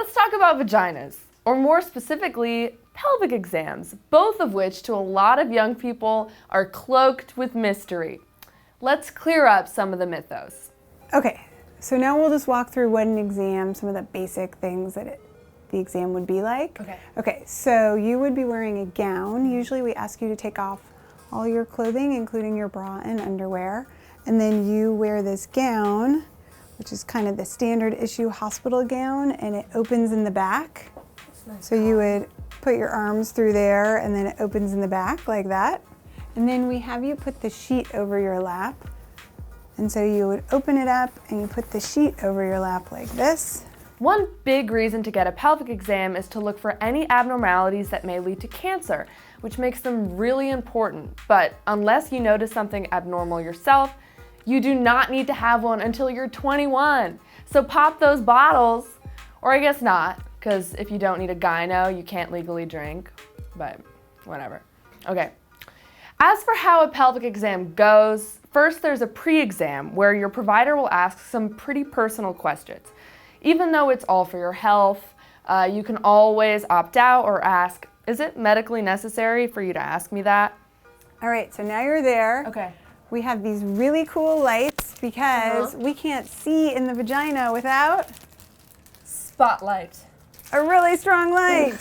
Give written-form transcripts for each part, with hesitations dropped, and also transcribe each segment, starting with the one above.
Let's talk about vaginas, or more specifically, pelvic exams, both of which to a lot of young people are cloaked with mystery. Let's clear up some of the mythos. Okay, so now we'll just walk through what an exam, some of the basic things that the exam would be like. Okay, so you would be wearing a gown. Usually we ask you to take off all your clothing, including your bra and underwear. And then you wear this gown, which is kind of the standard issue hospital gown, and it opens in the back. Nice. So you would put your arms through there, and then it opens in the back like that. And then we have you put the sheet over your lap. And so you would open it up and you put the sheet over your lap like this. One big reason to get a pelvic exam is to look for any abnormalities that may lead to cancer, which makes them really important. But unless you notice something abnormal yourself, you do not need to have one until you're 21. So pop those bottles, or I guess not, because if you don't need a gyno, you can't legally drink, but whatever. Okay. As for how a pelvic exam goes, first there's a pre-exam where your provider will ask some pretty personal questions. Even though it's all for your health, you can always opt out or ask, is it medically necessary for you to ask me that? All right, so now you're there. Okay. We have these really cool lights because we can't see in the vagina without spotlight. A really strong light,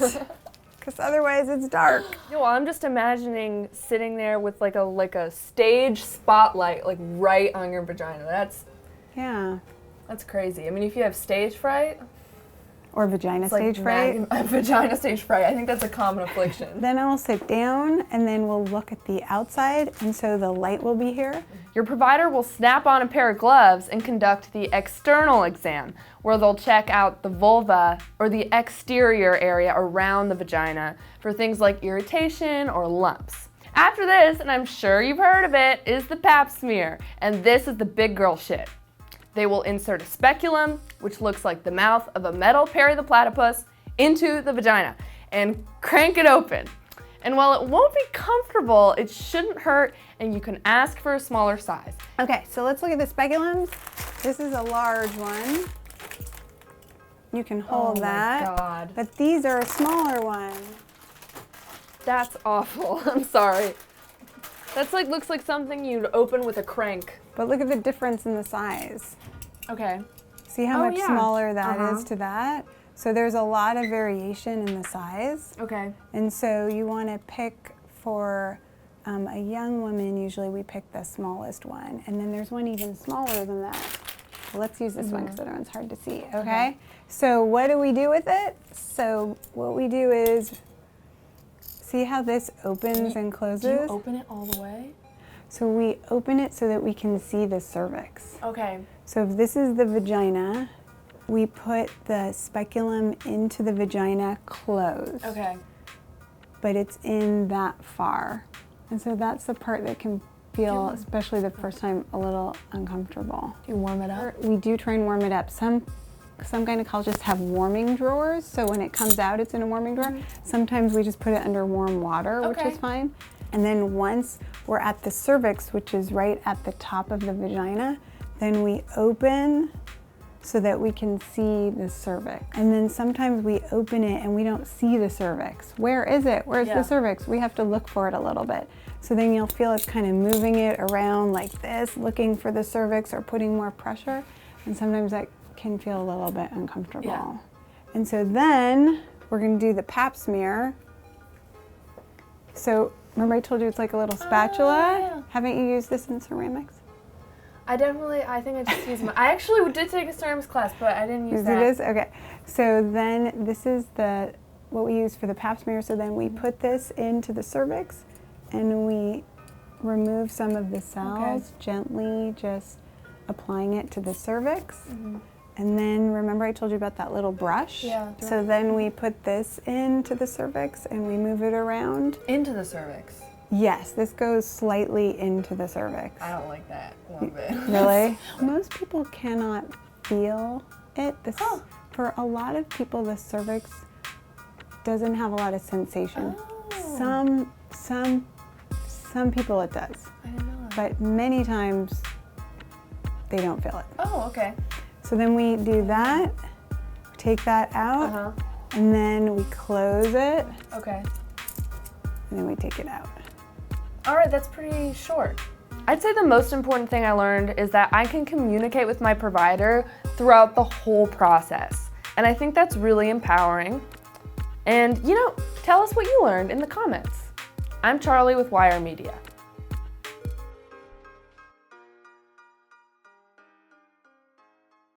because otherwise it's dark. Well, I'm just imagining sitting there with like a stage spotlight like right on your vagina. That's crazy. I mean, if you have stage fright. Or vagina stage fright. Vagina stage fright. I think that's a common affliction. Then I'll sit down and then we'll look at the outside, and so the light will be here. Your provider will snap on a pair of gloves and conduct the external exam, where they'll check out the vulva or the exterior area around the vagina for things like irritation or lumps. After this, and I'm sure you've heard of it, is the pap smear, and this is the big girl shit. They will insert a speculum, which looks like the mouth of a metal Perry the Platypus, into the vagina and crank it open. And while it won't be comfortable, it shouldn't hurt, and you can ask for a smaller size. Okay, so let's look at the speculums. This is a large one. You can hold that. Oh my God. But these are a smaller one. That's awful. I'm sorry. That's like looks like something you'd open with a crank. But look at the difference in the size. Okay. See how much smaller that is to that? So there's a lot of variation in the size. Okay. And so you want to pick for a young woman, usually we pick the smallest one. And then there's one even smaller than that. So let's use this one because the other one's hard to see, okay? So what do we do with it? So what we do is, see how this opens and closes? Do you open it all the way? So we open it so that we can see the cervix. Okay. So if this is the vagina, we put the speculum into the vagina closed. Okay. But it's in that far. And so that's the part that can feel, especially the first time, a little uncomfortable. Do you warm it up? We do try and warm it up. Some gynecologists have warming drawers, so when it comes out, it's in a warming drawer. Sometimes we just put it under warm water, which is fine. And then once we're at the cervix, which is right at the top of the vagina, then we open so that we can see the cervix. And then sometimes we open it and we don't see the cervix. Where is it? Where's the cervix? We have to look for it a little bit. So then you'll feel it's kind of moving it around like this, looking for the cervix or putting more pressure. And sometimes that can feel a little bit uncomfortable. Yeah. And so then we're gonna do the pap smear. So remember I told you it's like a little spatula? Haven't you used this in ceramics? I think I just used I actually did take a ceramics class, but I didn't use that. This? Okay. So then this is what we use for the pap smear. So then we put this into the cervix and we remove some of the cells, gently just applying it to the cervix. And then remember I told you about that little brush? Yeah. So then we put this into the cervix and we move it around. Into the cervix? Yes, this goes slightly into the cervix. I don't like that one bit. Really? Most people cannot feel it. For a lot of people, the cervix doesn't have a lot of sensation. Some people it does. I didn't know that. But many times they don't feel it. Oh, okay. So then we do that. take that out, and then we close it, Okay. and then we take it out. All right, that's pretty short. I'd say the most important thing I learned is that I can communicate with my provider throughout the whole process. And I think that's really empowering. And, tell us what you learned in the comments. I'm Charlie with Wire Media.